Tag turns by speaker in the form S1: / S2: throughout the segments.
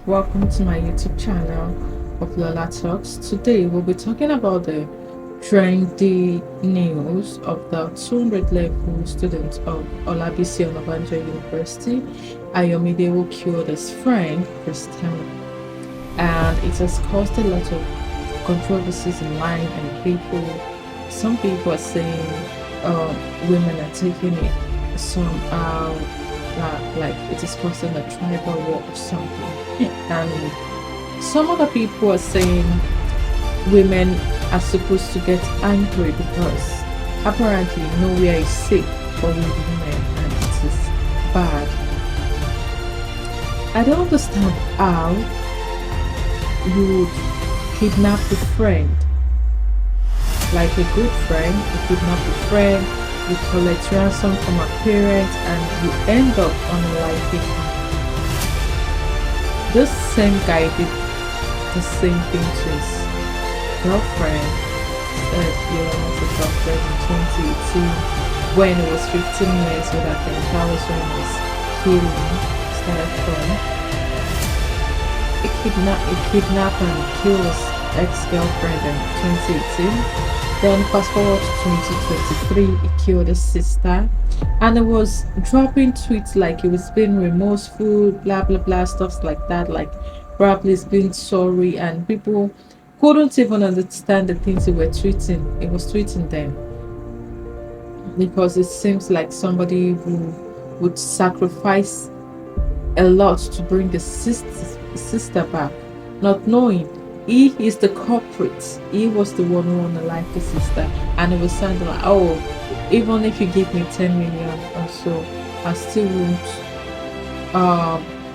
S1: Welcome to my YouTube channel of Lola Talks. Today we'll be talking about the trendy news of the 200 level student of Olabisi Onabanjo University. Ayomide who killed his friend Christian, and it has caused a lot of controversies online, and some people are saying women are taking it somehow like it is causing a tribal war or something. And some other people are saying women are supposed to get angry because apparently nowhere is safe for women and it is bad. I don't understand how you would kidnap a friend, like a good friend, you kidnap a friend, you collect ransom from a parent, and you end up unaliving her. This same guy did the same thing to his girlfriend. Said he was a girlfriend in 2018 when it was 15 years with I think that was when his healing started from. He kidnapped and killed his ex-girlfriend in 2018. Then fast forward to 2023, he killed his sister, and it was dropping tweets like he was being remorseful, blah blah blah, stuff like that, like probably he's being sorry, and people couldn't even understand the things he was tweeting them, because it seems like somebody who would sacrifice a lot to bring the sister back, not knowing he is the culprit. He was the one who unalived the sister, and it was sounding like, oh, even if you give me 10 million or so, I still won't.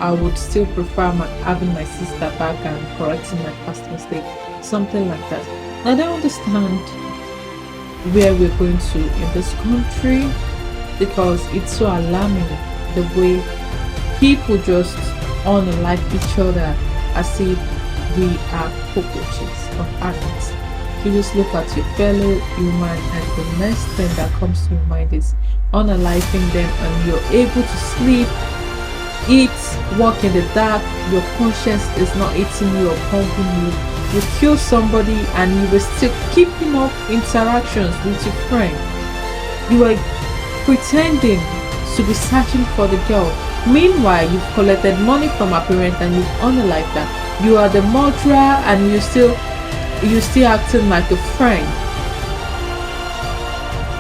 S1: I would still prefer having my sister back and correcting my past mistake, something like that. I don't understand where we're going to in this country, because it's so alarming the way people just unalive each other as if we are cockroaches or adults. You just look at your fellow human, and the next thing that comes to your mind is unaliving them, and you're able to sleep, eat, walk in the dark. Your conscience is not eating you or pumping you. You kill somebody and you were still keeping up interactions with your friend. You are pretending to be searching for the girl. Meanwhile, you've collected money from a parent and you've unalived that. You are the murderer, and you still acting like a friend,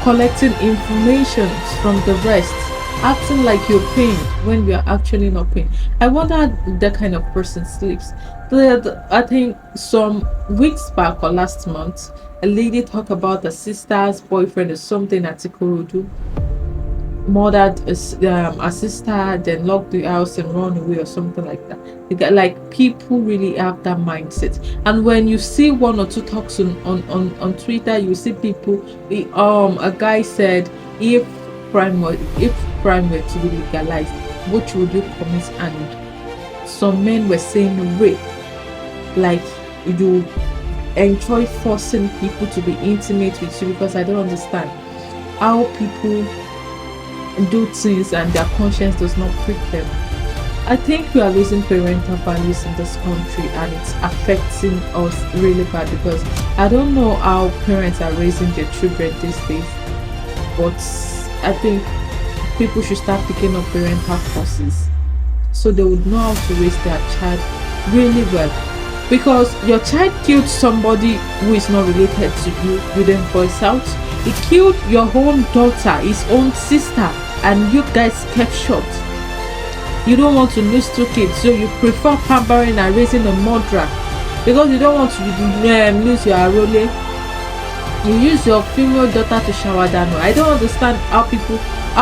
S1: collecting information from the rest, acting like you're paying when we are actually not paying. I wonder how that kind of person sleeps. I think some weeks back or last month, a lady talked about the sister's boyfriend or something at Ikorodu, murdered a sister, then locked the house and run away or something like that. Like, people really have that mindset. And when you see one or two talks on Twitter, you see people. A guy said, if crime were to be legalized, which would you commit? And some men were saying rape, like you enjoy forcing people to be intimate with you, because I don't understand how people do things and their conscience does not prick them. I think we are losing parental values in this country, and it's affecting us really bad, because I don't know how parents are raising their children these days, but I think people should start picking up parental courses so they would know how to raise their child really well. Because your child killed somebody who is not related to you, you then voice out. He killed your own daughter, his own sister, and you guys kept short. You don't want to lose two kids, so you prefer pampering and raising a murderer, because you don't want to lose your arole. You use your female daughter to shower down. I don't understand how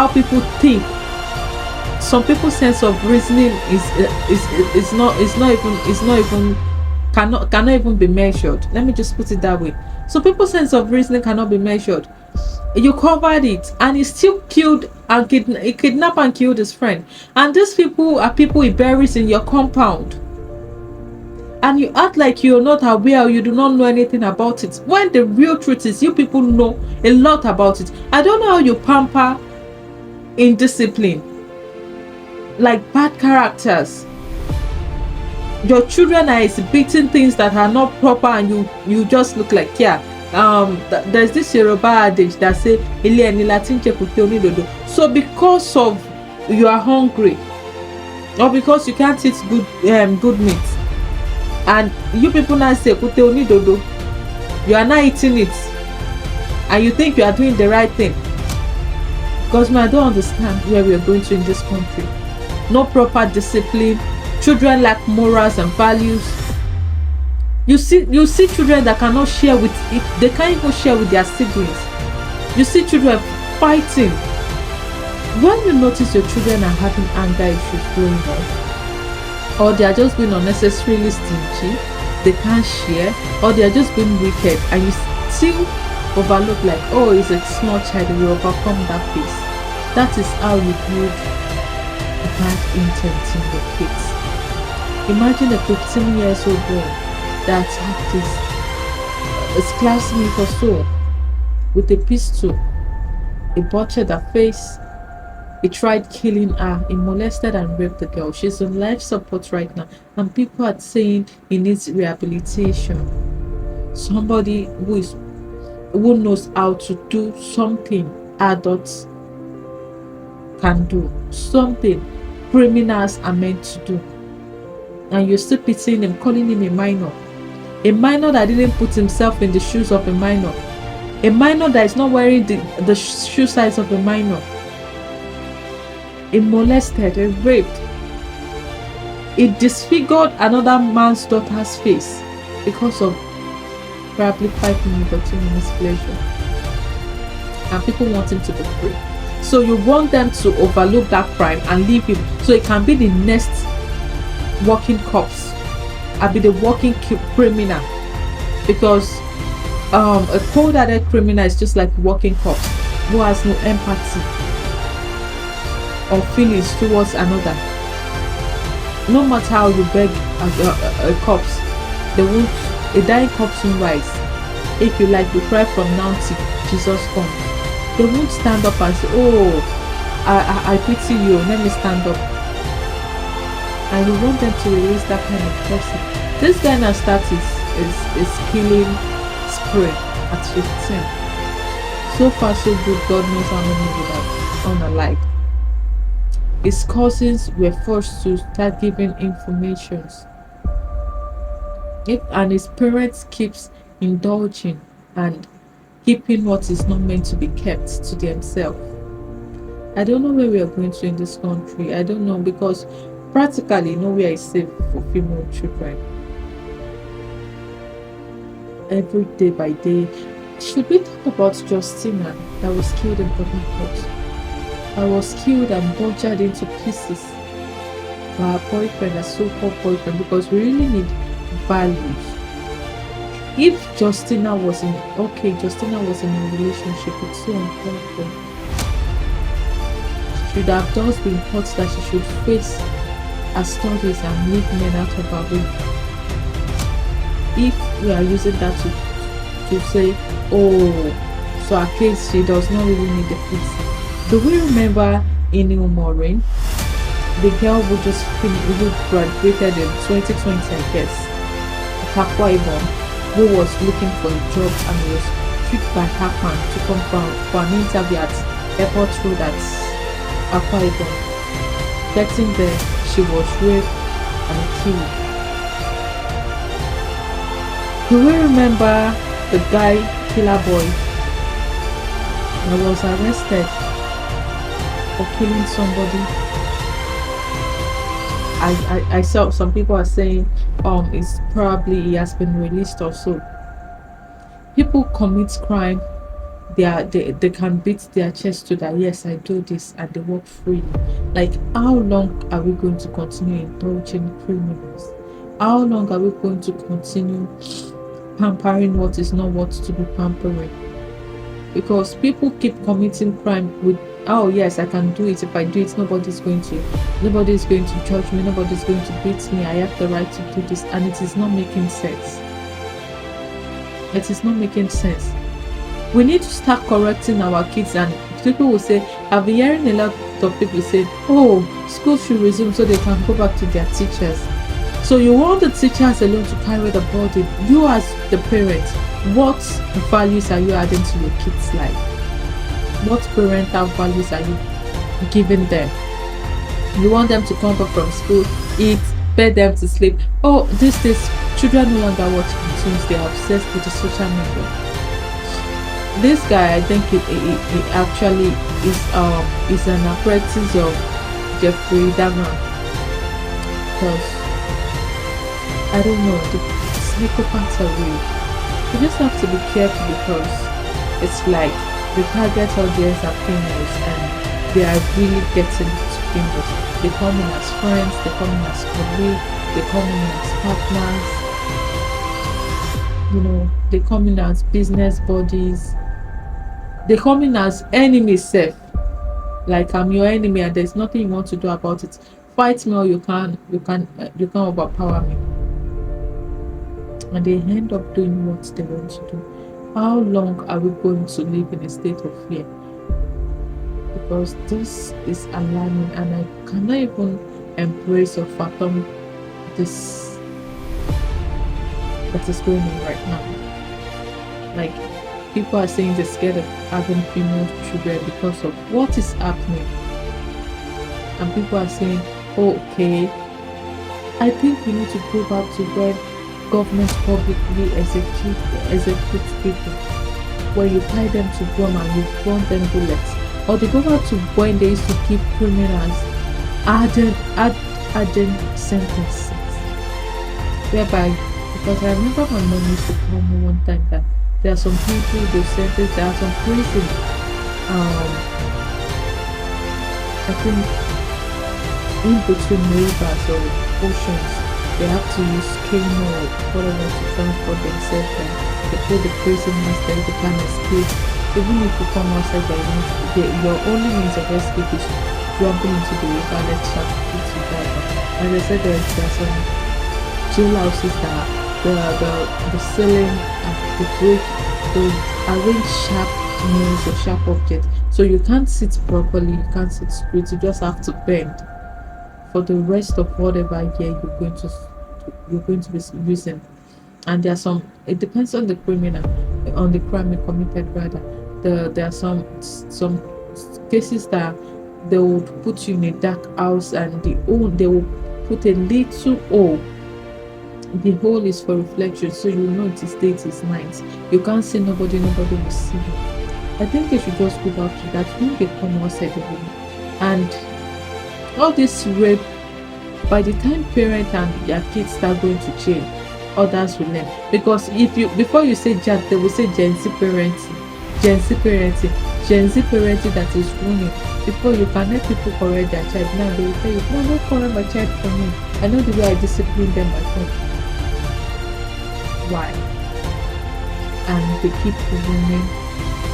S1: people think. Some people's sense of reasoning is not even cannot even be measured. Let me just put it that way. So people's sense of reasoning cannot be measured. You covered it, and he still killed and kidnapped and killed his friend. And these people are people he buries in your compound, and you act like you're not aware or you do not know anything about it, when the real truth is you people know a lot about it. I don't know how you pamper indiscipline, like bad characters. your children are exhibiting things that are not proper, and you just look like, yeah. There's this Yoruba adage that say ilé ẹni la ti ń jẹ kùté onídodo. So because of you are hungry, or because you can't eat good meat, and you people now say kùté onídodo, you are not eating it, and you think you are doing the right thing. Because I don't understand where we are going to in this country. No proper discipline. Children lack morals and values. You see children that cannot share with it. They can't even share with their siblings. You see children fighting. When you notice your children are having anger issues growing up, or they are just being unnecessarily stingy, they can't share, or they are just being wicked, and you still overlook like, oh, it's a small child, they will overcome that phase. That is how you build bad intent in your kids. Imagine a 15 years old boy that had his classmate or so with a pistol. He butchered her face. He tried killing her. He molested and raped the girl. She's on life support right now, and people are saying he needs rehabilitation. Somebody who knows how to do something adults can do, something criminals are meant to do, and you're still pitying him, calling him a minor that didn't put himself in the shoes of a minor that is not wearing the shoe size of a minor. He molested, he raped, he disfigured another man's daughter's face because of probably 5 minutes or 2 minutes pleasure, and people want him to be free. So you want them to overlook that crime and leave him, so it can be the next working cops. I'll be the working criminal, because a cold-hearted criminal is just like working cops who has no empathy or feelings towards another. No matter how you beg a cops, a dying cops won't rise. If you like, you cry from now till Jesus comes. They won't stand up and say, oh, I pity you, let me stand up. And we want them to release that kind of person. This guy now starts is killing spree at 15. So far so good, God knows how many would have unalive. His cousins were forced to start giving informations. And his parents keeps indulging and keeping what is not meant to be kept to themselves. I don't know where we are going to in this country. I don't know, because practically nowhere is safe for female children. Every day by day. Should we talk about Justina that was killed in Port Harcourt? I was killed and butchered into pieces by her boyfriend, a so-called boyfriend, because we really need values. If Justina was in a relationship, it's so uncomfortable. She should have just been taught that she should face her studies and leave men out of her way. If we are using that to say, oh, so her case, she does not really need the fix. Do we remember in Maureen, the girl who graduated in 2020, I guess, Akwa Ibom, who was looking for a job and was tricked by Hackman to come for an interview at Airport Road at Akwa Ibom. Getting there, she was raped and killed. Do we remember the guy, Killer Boy, that was arrested for killing somebody? I saw some people are saying it's probably he has been released or so. People commit crime, they can beat their chest to that, yes, I do this, and they walk free. Like, how long are we going to continue indulging criminals? How long are we going to continue pampering what is not what to be pampering? Because people keep committing crime with, oh yes, I can do it. If I do it, nobody's going to judge me, nobody's going to beat me, I have the right to do this, and it is not making sense. It is not making sense. We need to start correcting our kids. And people will say, I've been hearing a lot of people say, oh, school should resume so they can go back to their teachers. So you want the teachers alone to carry the burden. You as the parent, what values are you adding to your kids' life? What parental values are you giving them? You want them to come back from school, eat, bed them to sleep. Oh, these days children no longer watch cartoons, they're obsessed with the social media. This guy, I think he actually is an apprentice of Jeffrey Dahmer. Because I don't know, the psychopaths are real. You just have to be careful because it's like the target audience are famous and they are really getting to famous. They come in as friends, they come in as colleagues, they come in as partners, they come in as business buddies, they come in as enemies self. Like I'm your enemy and there's nothing you want to do about it. Fight me or you can overpower me. And they end up doing what they want to do. How long are we going to live in a state of fear? Because this is alarming and I cannot even embrace or fathom this that is going on right now. Like people are saying they're scared of having female children because of what is happening. And people are saying, oh, okay, I think we need to go back to where governments publicly execute people, where you tie them to drum and you burn them bullets. Or they go back to when they used to keep criminals adding sentences. Whereby, because I remember my mom used to tell me one time that there are some people they sentence, there are some prison, I think in between rivers or oceans, they have to use canoe or whatever to transport themselves and they put the prisoners there, they can escape. Even if you come outside your only means of escape is jumping into the river, let shark eat you die. As I said, there are some jail houses that the ceiling and the brick they arrange sharp nails or sharp objects, so you can't sit properly, you can't sit straight, you just have to bend for the rest of whatever year you're going to be using. And there are some, it depends on the criminal, on the crime you committed rather. There are some cases that they would put you in a dark house and they will put a little hole. The hole is for reflection, so you know it is day, it is night. You can't see nobody will see you. I think they should just go back to that when they come outside the room. And all this rape, by the time parents and their kids start going to jail, others will learn. Because before you say Jack, they will say Gen Z parenting that is ruining. Before you can let people correct their child, now they will tell you, no, don't correct my child for me. I know the way I discipline them at home. Why? And they keep ruining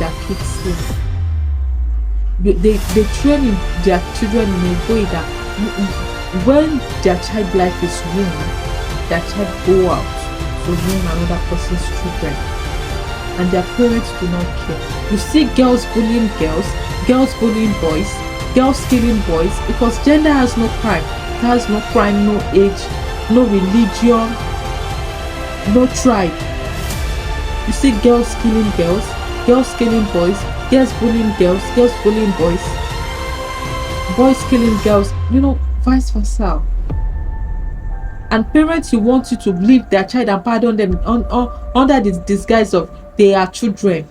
S1: their kids' sleep. They train their children in a way that when their child life is ruined, their child go out to ruin another person's children, and their parents do not care. You see girls bullying girls bullying boys, girls killing boys, because gender has no crime. It has no crime, no age, no religion, no tribe. You see girls killing girls killing boys, girls bullying boys, boys killing girls, vice versa. And parents, you want you to leave their child and pardon them under the disguise of they are children.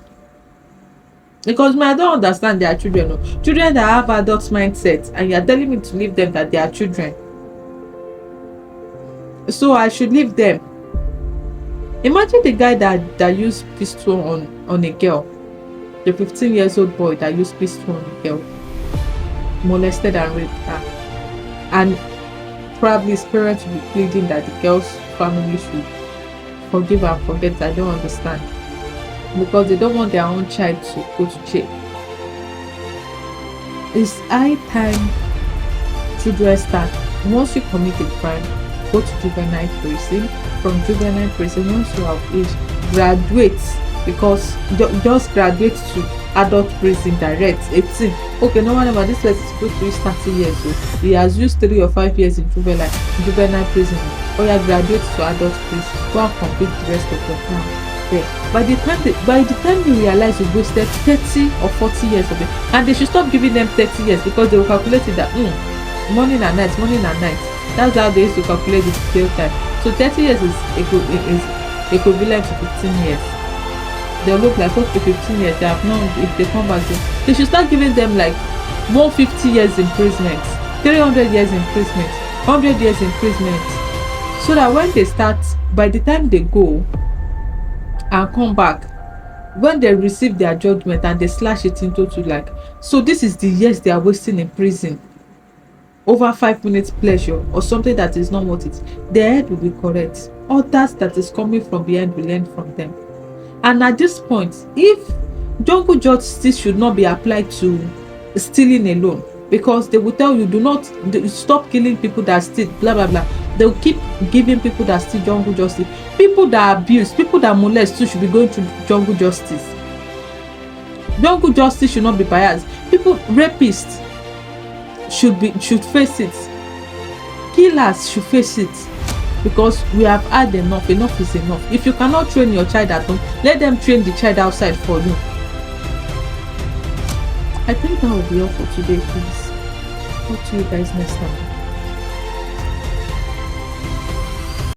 S1: Because I don't understand, they are children. No. Children that have adult mindset, and you are telling me to leave them that they are children. So I should leave them. Imagine the guy that used pistol on a girl, the 15 years old boy that used pistol on a girl, molested and raped her, and probably his parents will be pleading that the girl's family should forgive and forget. I don't understand, because they don't want their own child to go to jail. It's high time children start. Once you commit a crime, go to juvenile prison. From juvenile prison, once you have age, graduate, because just graduate to adult prison direct 18. Okay, no wonder this person is supposed to reach 30 years, so he has used 3 or 5 years in juvenile prison. Or you graduate to adult prison, go and complete the rest of your time there. By the time you realize you've wasted 30 or 40 years of it, and they should stop giving them 30 years, because they will calculate it that morning and night, morning and night. That's how they used to calculate the jail time. So 30 years is equivalent to 15 years. They'll look like, okay, 15 years, they have known. If they come back, they should start giving them like 150 years imprisonment, 300 years imprisonment, 100 years imprisonment, so that when they start, by the time they go and come back, when they receive their judgment and they slash it into two, like, so this is the years they are wasting in prison over 5 minutes pleasure or something that is not worth it, their head will be correct. Others that is coming from behind will learn from them. And at this point, if jungle justice should not be applied to stealing alone, because they will tell you, stop killing people that steal, blah blah blah. They'll keep giving people that steal jungle justice. People that abuse, people that molest too should be going through jungle justice. Jungle justice should not be biased. People, rapists should face it. Killers should face it. Because we have had enough. Enough is enough. If you cannot train your child at home, let them train the child outside for you. I think that will be all for today, please. Talk to you guys next time.